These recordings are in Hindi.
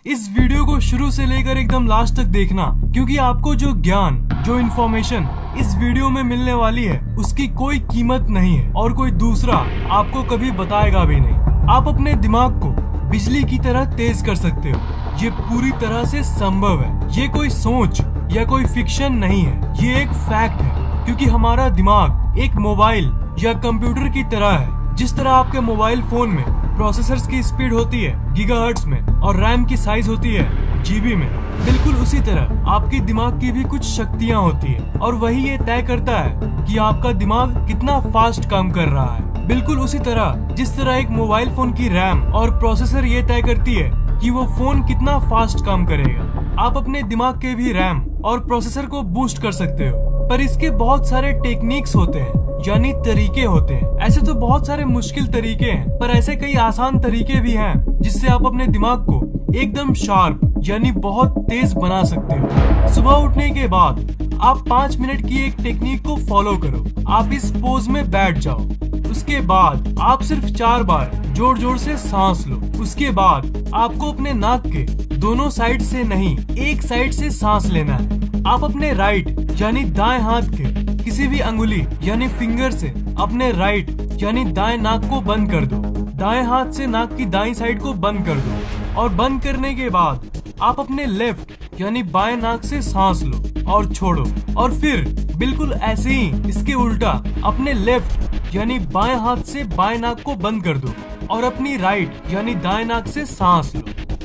इस वीडियो को शुरू से लेकर एकदम लास्ट तक देखना, क्योंकि आपको जो ज्ञान, जो इन्फॉर्मेशन इस वीडियो में मिलने वाली है उसकी कोई कीमत नहीं है और कोई दूसरा आपको कभी बताएगा भी नहीं। आप अपने दिमाग को बिजली की तरह तेज कर सकते हो। ये पूरी तरह से संभव है। ये कोई सोच या कोई फिक्शन नहीं है, ये एक फैक्ट है। क्योंकि हमारा दिमाग एक मोबाइल या कंप्यूटर की तरह है। जिस तरह आपके मोबाइल फोन में प्रोसेसर्स की स्पीड होती है गीगाहर्ट्ज में और रैम की साइज होती है जीबी में, बिल्कुल उसी तरह आपके दिमाग की भी कुछ शक्तियाँ होती है और वही ये तय करता है कि आपका दिमाग कितना फास्ट काम कर रहा है। बिल्कुल उसी तरह जिस तरह एक मोबाइल फोन की रैम और प्रोसेसर ये तय करती है कि वो फोन कितना फास्ट काम करेगा, आप अपने दिमाग के भी रैम और प्रोसेसर को बूस्ट कर सकते हो। पर इसके बहुत सारे टेक्निक्स होते हैं, यानी तरीके होते हैं। ऐसे तो बहुत सारे मुश्किल तरीके हैं, पर ऐसे कई आसान तरीके भी हैं जिससे आप अपने दिमाग को एकदम शार्प यानी बहुत तेज बना सकते हो। सुबह उठने के बाद आप 5 मिनट की एक टेक्निक को फॉलो करो। आप इस पोज में बैठ जाओ। उसके बाद आप सिर्फ 4 बार जोर जोर से सांस लो। उसके बाद आपको अपने नाक के दोनों साइड से नहीं, एक साइड से सांस लेना है। आप अपने राइट यानी दाएं हाथ के किसी भी अंगुली यानी फिंगर से अपने राइट यानी दाएं नाक को बंद कर दो। दाएं हाथ से नाक की दाईं साइड को बंद कर दो और बंद करने के बाद आप अपने लेफ्ट यानी बाएं नाक से सांस लो और छोड़ो। और फिर बिल्कुल ऐसे ही इसके उल्टा अपने लेफ्ट यानी बाएं हाथ से बाएं नाक को बंद कर दो और अपनी राइट यानी दाएं नाक से सांस लो।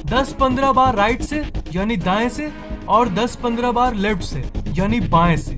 10-15 बार राइट से यानी दाएं से और 10-15 बार लेफ्ट से यानी बाएं से।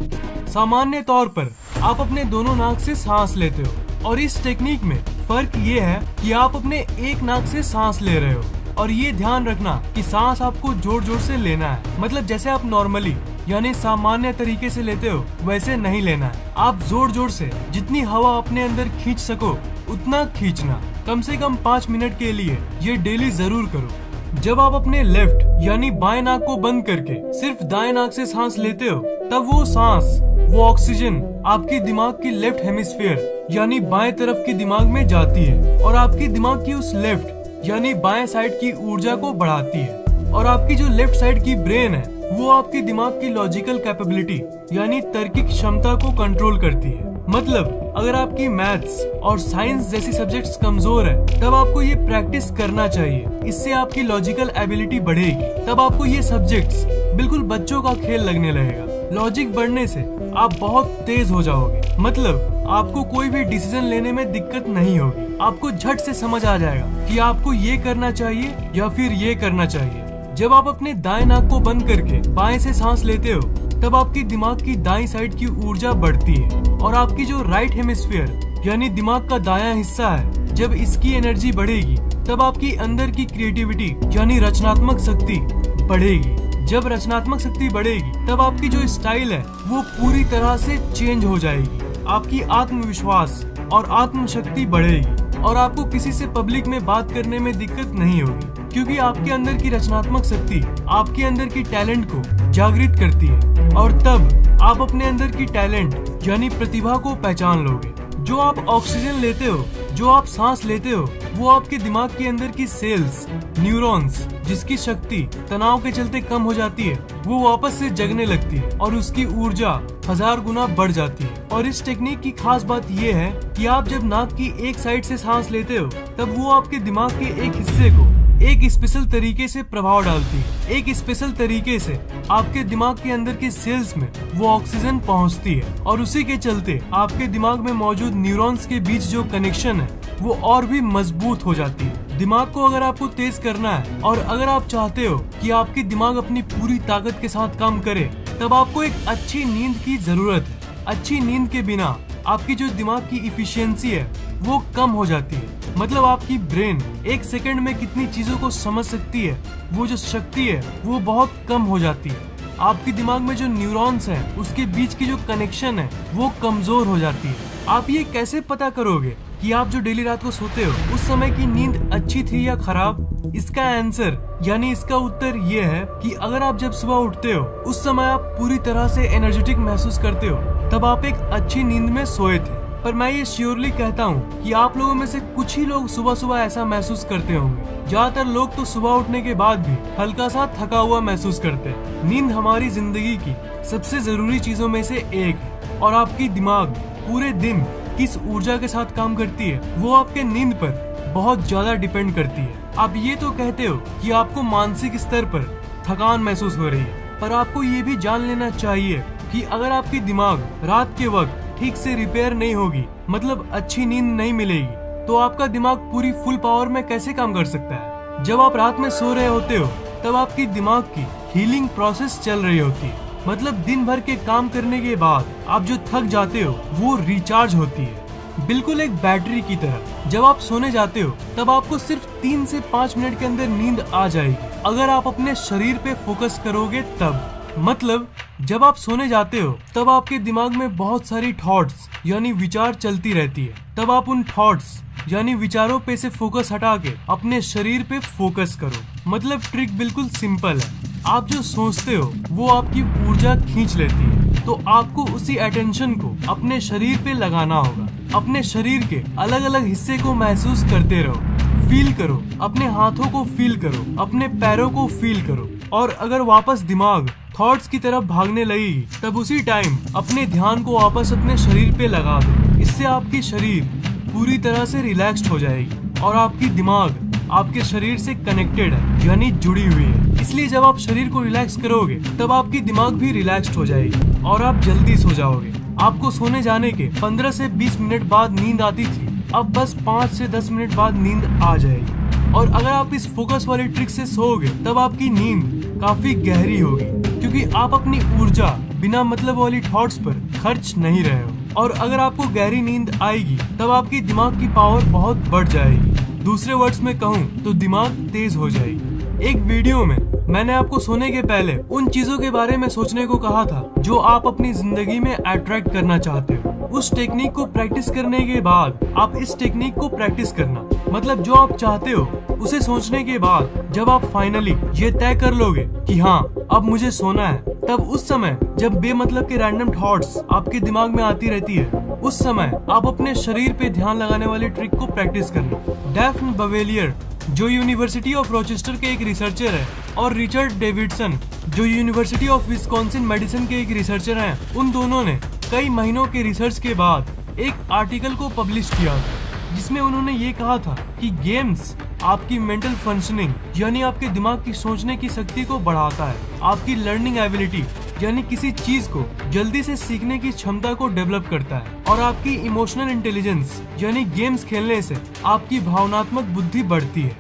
सामान्य तौर पर आप अपने दोनों नाक से सांस लेते हो और इस टेक्निक में फर्क ये है कि आप अपने एक नाक से सांस ले रहे हो। और ये ध्यान रखना कि सांस आपको जोर जोर से लेना है, मतलब जैसे आप नॉर्मली यानी सामान्य तरीके से लेते हो वैसे नहीं लेना है। आप जोर जोर से जितनी हवा अपने अंदर खींच सको उतना खींचना। कम से कम 5 मिनट के लिए ये डेली जरूर करो। जब आप अपने लेफ्ट यानी बाएं नाक को बंद करके सिर्फ दाएं नाक से सांस लेते हो, तब वो सांस, वो ऑक्सीजन आपके दिमाग की लेफ्ट हेमिस्फीयर यानी बाएं तरफ के दिमाग में जाती है और आपके दिमाग की उस लेफ्ट यानी बाएं साइड की ऊर्जा को बढ़ाती है। और आपकी जो लेफ्ट साइड की ब्रेन है वो आपके दिमाग की लॉजिकल कैपेबिलिटी यानी तार्किक क्षमता को कंट्रोल करती है। मतलब अगर आपकी मैथ्स और साइंस जैसी सब्जेक्ट्स कमजोर है, तब आपको ये प्रैक्टिस करना चाहिए। इससे आपकी लॉजिकल एबिलिटी बढ़ेगी। तब आपको ये सब्जेक्ट्स बिल्कुल बच्चों का खेल लगने लगेगा। लॉजिक बढ़ने से आप बहुत तेज हो जाओगे। मतलब आपको कोई भी डिसीजन लेने में दिक्कत नहीं होगी। आपको झट से समझ आ जाएगा कि आपको ये करना चाहिए या फिर ये करना चाहिए। जब आप अपने दाएं नाक को बंद करके बाएं से सांस लेते हो, तब आपके दिमाग की दाईं साइड की ऊर्जा बढ़ती है और आपकी जो राइट हेमिस्फीयर यानी दिमाग का दायां हिस्सा है, जब इसकी एनर्जी बढ़ेगी तब आपकी अंदर की क्रिएटिविटी यानी रचनात्मक शक्ति बढ़ेगी। जब रचनात्मक शक्ति बढ़ेगी तब आपकी जो स्टाइल है वो पूरी तरह से चेंज हो जाएगी। आपकी आत्मविश्वास और आत्मशक्ति बढ़ेगी और आपको किसी से पब्लिक में बात करने में दिक्कत नहीं होगी, क्योंकि आपके अंदर की रचनात्मक शक्ति आपके अंदर की टैलेंट को जागृत करती है। और तब आप अपने अंदर की टैलेंट यानी प्रतिभा को पहचान लोगे। जो आप ऑक्सीजन लेते हो, जो आप सांस लेते हो, वो आपके दिमाग के अंदर की सेल्स, न्यूरॉन्स, जिसकी शक्ति तनाव के चलते कम हो जाती है, वो वापस से जगने लगती है और उसकी ऊर्जा 1000 गुना बढ़ जाती है। और इस टेक्निक की खास बात ये है कि आप जब नाक की एक साइड से सांस लेते हो, तब वो आपके दिमाग के एक हिस्से को एक स्पेशल तरीके से प्रभाव डालती है। एक स्पेशल तरीके से आपके दिमाग के अंदर के सेल्स में वो ऑक्सीजन पहुंचती है और उसी के चलते आपके दिमाग में मौजूद न्यूरॉन्स के बीच जो कनेक्शन है वो और भी मजबूत हो जाती है। दिमाग को अगर आपको तेज करना है और अगर आप चाहते हो कि आपकी दिमाग अपनी पूरी ताकत के साथ काम करे, तब आपको एक अच्छी नींद की जरूरत है। अच्छी नींद के बिना आपकी जो दिमाग की इफिशियंसी है वो कम हो जाती है। मतलब आपकी ब्रेन 1 सेकंड में कितनी चीजों को समझ सकती है, वो जो शक्ति है वो बहुत कम हो जाती है। आपके दिमाग में जो न्यूरॉन्स हैं उसके बीच की जो कनेक्शन है वो कमजोर हो जाती है। आप ये कैसे पता करोगे कि आप जो डेली रात को सोते हो उस समय की नींद अच्छी थी या खराब? इसका आंसर यानी इसका उत्तर ये है कि अगर आप जब सुबह उठते हो उस समय आप पूरी तरह से एनर्जेटिक महसूस करते हो, तब आप एक अच्छी नींद में सोए थे। पर मैं ये श्योरली कहता हूँ कि आप लोगों में से कुछ ही लोग सुबह सुबह ऐसा महसूस करते होंगे। ज्यादातर लोग तो सुबह उठने के बाद भी हल्का सा थका हुआ महसूस करते हैं। नींद हमारी जिंदगी की सबसे जरूरी चीजों में से एक है और आपकी दिमाग पूरे दिन किस ऊर्जा के साथ काम करती है वो आपके नींद पर बहुत ज्यादा डिपेंड करती है। आप ये तो कहते हो कि आपको मानसिक स्तर पर थकान महसूस हो रही है, पर आपको ये भी जान लेना चाहिए कि अगर आपकी दिमाग रात के वक्त ठीक से रिपेयर नहीं होगी, मतलब अच्छी नींद नहीं मिलेगी, तो आपका दिमाग पूरी फुल पावर में कैसे काम कर सकता है। जब आप रात में सो रहे होते हो तब आपकी दिमाग की हीलिंग प्रोसेस चल रही होती है, मतलब दिन भर के काम करने के बाद आप जो थक जाते हो वो रिचार्ज होती है, बिल्कुल एक बैटरी की तरह। जब आप सोने जाते हो तब आपको सिर्फ 3 से 5 मिनट के अंदर नींद आ जाएगी, अगर आप अपने शरीर पे फोकस करोगे तब। मतलब जब आप सोने जाते हो तब आपके दिमाग में बहुत सारी थॉट्स यानी विचार चलती रहती है, तब आप उन थॉट्स यानी विचारों पे से फोकस हटा के अपने शरीर पे फोकस करो। मतलब ट्रिक बिल्कुल सिंपल है, आप जो सोचते हो वो आपकी ऊर्जा खींच लेती है, तो आपको उसी अटेंशन को अपने शरीर पे लगाना होगा। अपने शरीर के अलग अलग हिस्से को महसूस करते रहो, फील करो, अपने हाथों को फील करो, अपने पैरों को फील करो, और अगर वापस दिमाग थॉट्स की तरफ भागने लगेगी तब उसी टाइम अपने ध्यान को वापस अपने शरीर पे लगा दो। इससे आपकी शरीर पूरी तरह से रिलैक्स्ड हो जाएगी और आपकी दिमाग आपके शरीर से कनेक्टेड है यानी जुड़ी हुई है। इसलिए जब आप शरीर को रिलैक्स करोगे तब आपकी दिमाग भी रिलैक्स्ड हो जाएगी और आप जल्दी सो जाओगे। आपको सोने जाने के 15 से 20 मिनट बाद नींद आती थी, अब बस 5 से 10 मिनट बाद नींद आ जाएगी। और अगर आप इस फोकस वाली ट्रिक से सोओगे तब आपकी नींद काफी गहरी होगी, क्योंकि आप अपनी ऊर्जा बिना मतलब वाली थॉट्स पर खर्च नहीं रहे हो। और अगर आपको गहरी नींद आएगी तब आपकी दिमाग की पावर बहुत बढ़ जाएगी। दूसरे वर्ड्स में कहूँ तो दिमाग तेज हो जाएगी। एक वीडियो में मैंने आपको सोने के पहले उन चीजों के बारे में सोचने को कहा था जो आप अपनी जिंदगी में अट्रैक्ट करना चाहते हो। उस टेक्निक को प्रैक्टिस करने के बाद आप इस टेक्निक को प्रैक्टिस करना, मतलब जो आप चाहते हो उसे सोचने के बाद जब आप फाइनली ये तय कर लोगे कि हाँ अब मुझे सोना है, तब उस समय जब बेमतलब के रैंडम थॉट्स आपके दिमाग में आती रहती है, उस समय आप अपने शरीर पे ध्यान लगाने वाली ट्रिक को प्रैक्टिस करना। डैफ्ने बवेलियर जो यूनिवर्सिटी ऑफ रोचेस्टर के एक रिसर्चर है और रिचर्ड डेविडसन जो यूनिवर्सिटी ऑफ विस्कॉन्सिन मेडिसिन के एक रिसर्चर हैं, उन दोनों ने कई महीनों के रिसर्च के बाद एक आर्टिकल को पब्लिश किया जिसमें उन्होंने ये कहा था कि गेम्स आपकी मेंटल फंक्शनिंग यानी आपके दिमाग की सोचने की शक्ति को बढ़ाता है, आपकी लर्निंग एबिलिटी यानी किसी चीज को जल्दी से सीखने की क्षमता को डेवलप करता है, और आपकी इमोशनल इंटेलिजेंस यानी गेम्स खेलने से आपकी भावनात्मक बुद्धि बढ़ती है।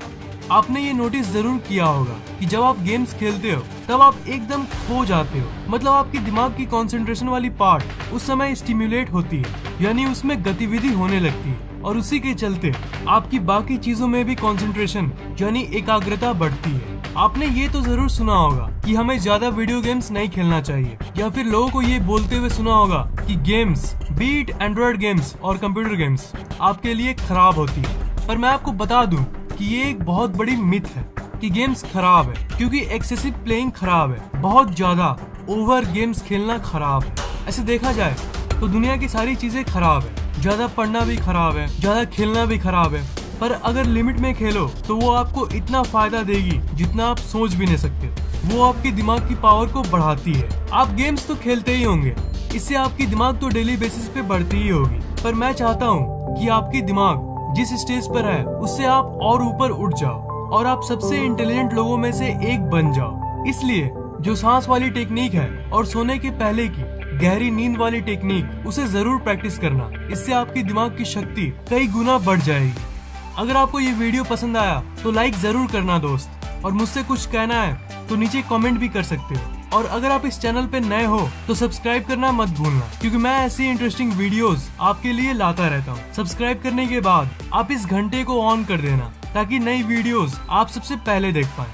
आपने ये नोटिस जरूर किया होगा कि जब आप गेम्स खेलते हो तब आप एकदम खो जाते हो, मतलब आपकी दिमाग की कंसंट्रेशन वाली पार्ट उस समय स्टिम्युलेट होती है यानी उसमें गतिविधि होने लगती है, और उसी के चलते आपकी बाकी चीजों में भी कंसंट्रेशन यानी एकाग्रता बढ़ती है। आपने ये तो जरूर सुना होगा कि हमें ज्यादा वीडियो गेम्स नहीं खेलना चाहिए, या फिर लोगों को ये बोलते हुए सुना होगा कि गेम्स बीट एंड्रॉइड गेम्स और कंप्यूटर गेम्स आपके लिए खराब होती है। पर मैं आपको बता दूं कि ये एक बहुत बड़ी मिथ है कि गेम्स खराब है, क्योंकि एक्सेसिव प्लेइंग खराब है, बहुत ज्यादा ओवर गेम्स खेलना खराब है। ऐसे देखा जाए तो दुनिया की सारी चीजें खराब है, ज्यादा पढ़ना भी खराब है, ज्यादा खेलना भी खराब है, पर अगर लिमिट में खेलो तो वो आपको इतना फायदा देगी जितना आप सोच भी नहीं सकते। वो आपके दिमाग की पावर को बढ़ाती है। आप गेम्स तो खेलते ही होंगे, इससे आपकी दिमाग तो डेली बेसिस पे बढ़ती ही होगी, पर मैं चाहता हूँ कि आपकी दिमाग जिस स्टेज पर है उससे आप और ऊपर उठ जाओ और आप सबसे इंटेलिजेंट लोगों में से एक बन जाओ। इसलिए जो सांस वाली टेक्निक है और सोने के पहले की गहरी नींद वाली टेक्निक, उसे जरूर प्रैक्टिस करना। इससे आपकी दिमाग की शक्ति कई गुना बढ़ जाएगी। अगर आपको ये वीडियो पसंद आया तो लाइक जरूर करना दोस्त, और मुझसे कुछ कहना है तो नीचे कमेंट भी कर सकते हो। और अगर आप इस चैनल पे नए हो तो सब्सक्राइब करना मत भूलना, क्योंकि मैं ऐसी इंटरेस्टिंग वीडियोस आपके लिए लाता रहता हूँ। सब्सक्राइब करने के बाद आप इस घंटे को ऑन कर देना ताकि नई वीडियोस आप सबसे पहले देख पाएं।